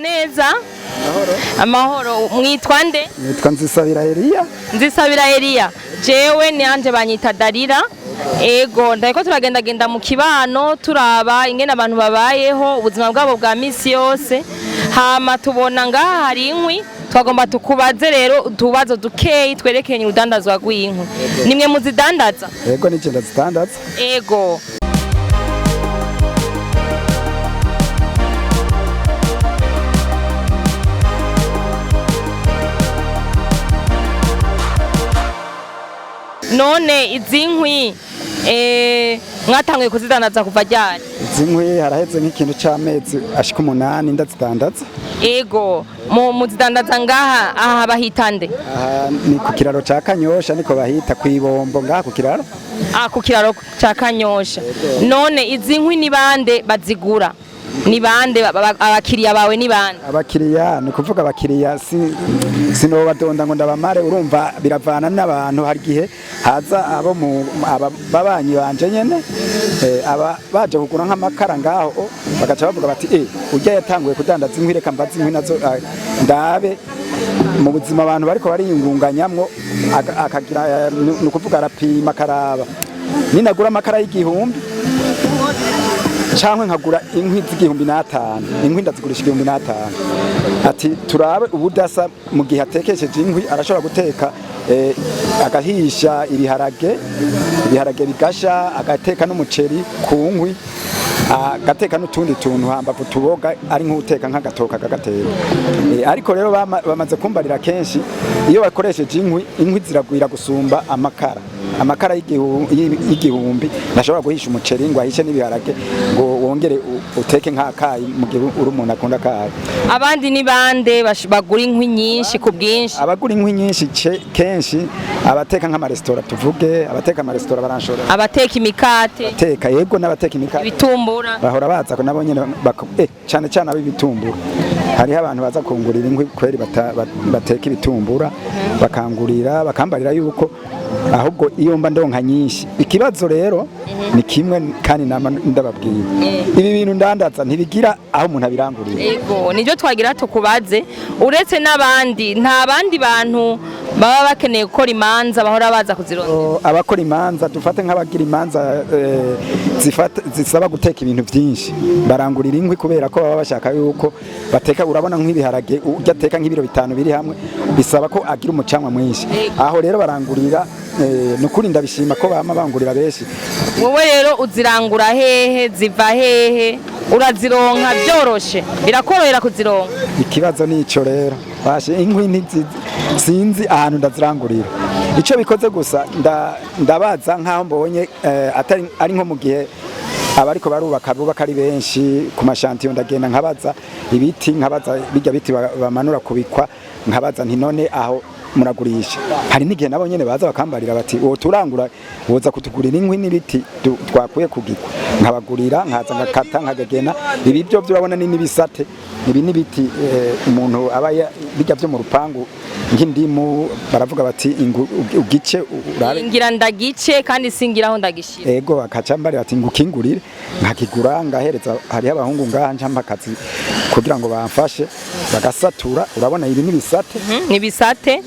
neza amahoro mwitwa nde? Nitwa Nzisabira Elia. Nzisabira Elia. Jewe ni anje banyita Darira. Ego ndako turagendagenda mu kibano turaba ingene abantu babayeho ubuzima bwabo bwa misi yose. Hama tubona ngaha hari inkwi twagomba tukubaze rero utubazo dukeyi twerekeye urudandazwa rw'inkwi. Nimwe muzidandaza? Ego nije ndazidandaza. Ego. None izi nkwi mwatanguye kuzidandaza kuva ryari? Izi nkwi haraheze nk'ikintu c'amezi ashika 8 ndazidandaza. Ego muzidandaza ngaha aha bahita nde? Aha ni ku kiraro ca Kanyosha niko bahita kwibombo ngaha ku kiraro. Ku kiraro ca Kanyosha. None izi nkwi ni bande bazigura? Ni bande abakiriya bawe ni bande? Abakiriya ni kuvuga abakiriya sinobadonda ngo ndabamare urumva biravana n'abantu hari gihe haza abo babanyi banje nyene aba baje kugura nk'amakara ngaho bagaca bavuga bati urya yatanguye kudandaza inkwi reka mbaza inkwi nazo ndabe mu buzima abantu bariko bariyungunganyamwo akagira ni kuvuga arapima karaba ninagura amakara y'igihumbi cyangwa nkagura inkwi z'igihumbi n'atanu inkwi ndazigurisha 1500 ati turabe ubudasa mu gihe atekesheje inkwi arashobora guteka agahisha ibiharage bigasha agateka n'umuceri ku nkwi agateka n'utundi tuntu hambavu tuboga ari nk'uteka nk'agatoka kagateka ariko rero bamaze kumbarira kenshi iyo bakoresheje inkwi ziragwira gusumba amakara y'igihumbi nashobora guhisha umuceri ngo ahishe n'ibiharage ngo wongere uteke nk'akayi mu gihe uri umuntu akunda akayi. Abandi ni bande bagura inkwi nyinshi ku bwinshi? Abagura inkwi nyinshi kenshi abateka nk'amaresitora tuvuge abateka amaresitora baranshora abateka imikate bateka yego n'abateka imikate ibitumbura bahora baza ko nabo nyene cyane cyane ab'ibitumbura hariho abantu baza kungurira inkwi kweri bateka ibitumbura bakangurira bakambarira yuko ahubwo iyo mba ndonka nyinshi ikibazo rero ni kimwe kandi ndababwiye ibi bintu ndandaza ntibigira aho umuntu abirangurira. Ego nivyo twagira tukubaze uretse n'abandi nta bandi bantu baba bakeneye gukora imanza bahora baza kuzirondera? Abakora imanza dufate nk'abagira imanza zisaba guteka ibintu byinshi barangurira inkwi kubera ko baba bashaka yuko bateka urabona nk'ibiharage ujya ateka nk'ibiro 5 biri hamwe bisaba ko agira umucanwa mwinshi aho rero barangurira nukuri ndabishima ko bama bangurira benshi. Wowe rero uzirangura hehe ziva hehe urazironka byoroshe birakorohera kuzironka? Ikibazo nico rero bashe inkwi sinzi ahantu ndazirangurira ico bikoze gusa ndabaza nkaho mbonye atari ari nko mu gihe abariko barubaka ari benshi ku mashantiyo ndagenda nkabaza ibiti nkabaza bijya biti bamanura kubikwa nkabaza nti none aho muragurisha hari n'igihe nabo nyene baza bakambarira bati uwo turangura woza kutugurira inkwi n'ibiti twakuye kugikwa nkabagurira nkaza ngakata nkagagena ibi byo urabona ni nibisate ibi nibiti umuntu aba bijya byo mu rupangu nk'indimu baravuga bati ugice urabe ngira ndagice kandi singiraho ndagishira. Ego akacambari bati ngukingurire nkakigura ngahereza hari abahungu nganje mpakazi kugira ngo bamfashe bagasatura urabona ibi nibisate nibisate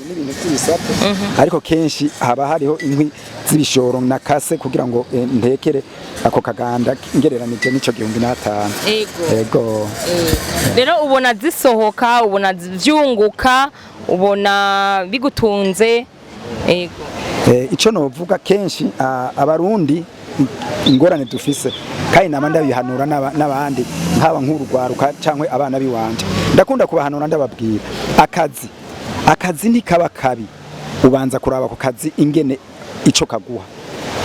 ariko kenshi haba hariho inkwi z'ibishoro nakase kugira ngo ntekere ako kaganda ngereranije n'ico 1500. Ego rero ubona zisohoka ubona vyunguka ubona bigutunze. Ego ico novuga kenshi abarundi ingorane dufise kandi namanda bihanura n'abandi nkaba nk'urugwaruka cyangwa abana biwanje ndakunda kubahanura ndababwira akazi ntikaba kabi ubanza kuraba ku kazi ingene ico kaguha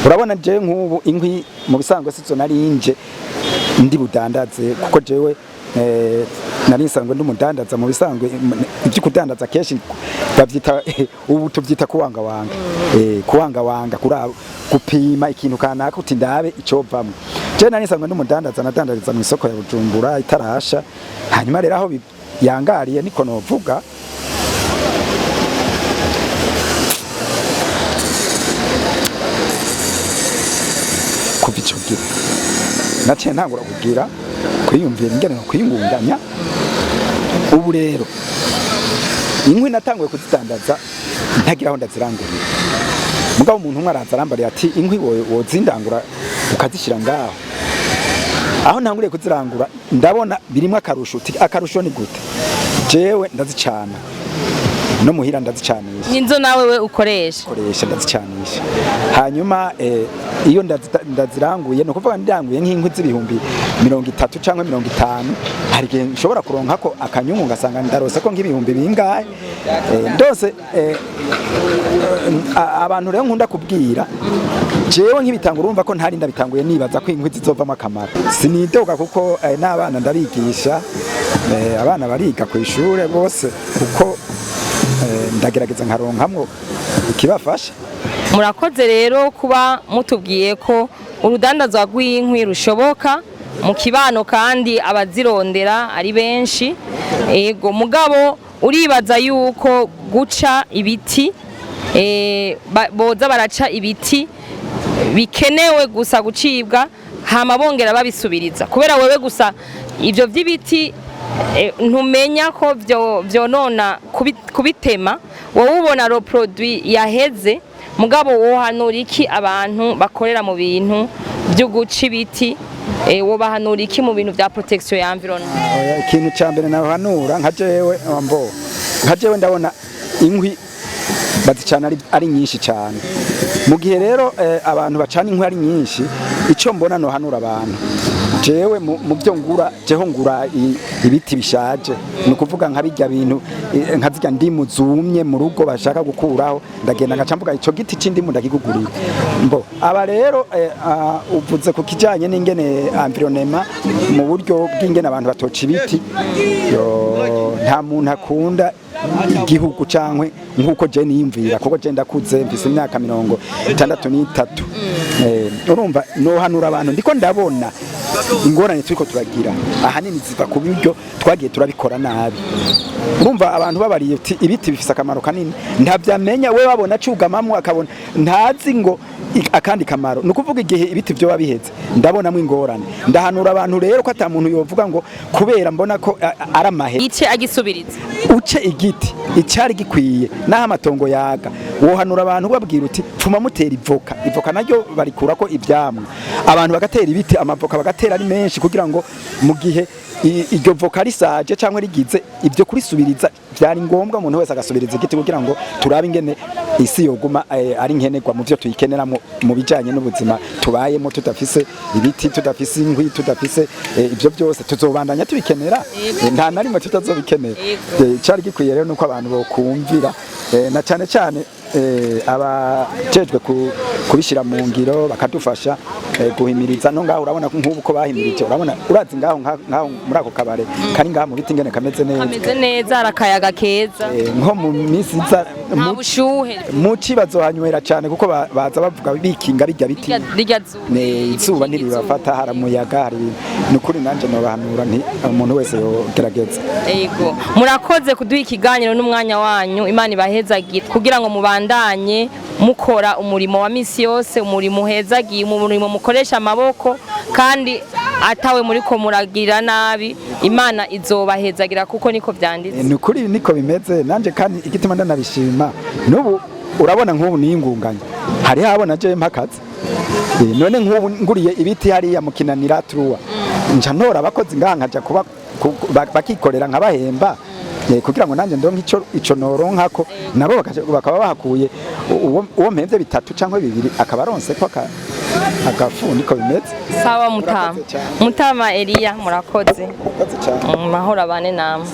urabona je nk'ubu inkwi mu bisanzwe sizo narinje ndi budandaze kuko jewe nari nsanzwe ndumudandaza mu bisanzwe ibyo kudandaza kenshi bavyita ubu tuvyita kuwanga wanga kuraba gupima ikintu kanaka uti ndabe icovamwe je nari nsanzwe ndumudandaza nadandariza mu isoko ya Bujumbura itarasha hanyuma rero aho yangariye niko novuga naciye ntangura kugira kwiyumvira ingene no kwingunganya ubu rero inkwi natanguye kuzidandaza ntagira aho ndazirangurira mugabo umuntu umwe araza arambariye ati inkwi wozindangura ukazishyira ngaho aho ntanguriye kuzirangura ndabona birimo akarusho uti akarusho ni gute jewe ndazicana no muhira ndazicanisha ninzo nawe we ukoresha ndazicanisha hanyuma iyo ndaziranguye no kuvuga ndiranguye nk'inkwi z'ibihumbi 30 cyangwa 50 hari gihe nshobora kuronka ko akanyungu ngasanga ndarose ko nk'ibihumbi bingahe ndose abantu rero nkunda kubwira jewe nk'ibitangura urumva ko ntari ndabitanguye nibaza ko inkwi zizovamo akamaro sinidoga kuko n'abana ndabigisha abana bariga ku ishure bose kuko ndagerageza nkaronkamwo ikibafasha. Murakoze rero kuba mutubwiye ko urudandazwa rw'inkwi rushoboka mu kibano kandi abazirondera ari benshi. Ego mugabo uribaza yuko guca ibiti boza baraca ibiti bikenewe gusa gucibwa hama bongera babisubiriza kubera wewe gusa ivyo vy'ibiti ntumenya ko vyonona kubitema wowe ubona ro produit yaheze mugabo wohanura iki abantu bakorera mu bintu byo guca ibiti wo bahanura iki mu bintu vya protection ya environment? Ikintu cyambere nahanura nka jewe ndabona inkwi bazicana ari nyinshi cyane mu gihe rero abantu bacana inkwi ari nyinshi ico mbona no hanura abantu jewe mu byo ngura ibiti bishaje ni kuvuga nka bijya bintu nka zijya ndimu zumye mu rugo bashaka gukuraho ndagenda ngacamvuga ico giti c'indimu ndakigugurira aba rero uvuze ku kijanye n'ingene environnement mu buryo bw'ingene abantu batoca ibiti nta muntu akunda igihugu cankwe nkuko je niyumvira kuko je ndakuze mfise imyaka 63 urumva no hanura abantu ndiko ndabona ingorane turiko turagira ahanini ziva ku buryo twagiye turabikora nabi urumva abantu babariye uti ibiti bifise akamaro kanini ntavyamenya we babona cugamamwe akabona ntazi ngo akandi kamaro nukuvuga igihe ibiti byo babiheze ndabonamwe ingorane ndahanura abantu rero ko ata muntu yovuga ngo kubera mbona ko aramahe ice agisubiriza uce igiti icyari gikwiye naho amatongo yaga wohanura abantu babwira uti pfuma mutera ivoka naryo barikura ko ivyamwa abantu bagatera ibiti amavoka bagatera ari menshi kugira ngo mu gihe iryo voka risaje cyangwa rigize ibyo kurisubiriza byari ngombwa umuntu wese agasubiriza igiti kugira ngo turabe ingene isi yoguma ari nkenerwa mu byo tuyikenera mu bijanye n'ubuzima tubayemo tudafise ibiti tudafise inkwi tudafise ibyo byose tuzobandanya tubikenera nta na rimwe tutazobikenera cyari gikwiye rero nuko abantu bokumvira na cyane cyane abajejwe kubishira mu ngiro bakadufasha guhimiriza no ngaho urabona nk'ubu ko bahimirije urabona urazi ngaho muri ako kabare kari ngaho mu biti ngene kameze neza arakayaga keza nko mu minsi iza mu kibazo hanywera cyane kuko baza bavuga bikinga bijya biti izuba ntirirafata haramuyaga hari nukuri nanje no bahanura nti umuntu wese yogerageza. Yego murakoze kuduha ikiganiro n'umwanya wanyu Imana ibahezagira kugira ngo mubandanye mukora umurimo wa misi yose umurimo uhezagiye umurimo mukoresha amaboko kandi atawe muri ko muragira nabi Imana izobahezagira kuko niko byanditse. Nukuri niko bimeze nanje kandi igituma ndanabishima nubu urabona nk'ubu niyingunganya hari habona je mpakaze none nk'ubu nguriye ibiti hariya mukinanira truwa nca ntora abakozi ngaha nkaja kuba bakikorera nkabahemba kugira ngo nanje ndonke ico noronkako nabo bakaba bahakuye uwo mpemvye 3 cyangwa 2 akaba aronse ko agafu niko bimeze. Sawa Mutama Elia murakoze mahoro abane namwe.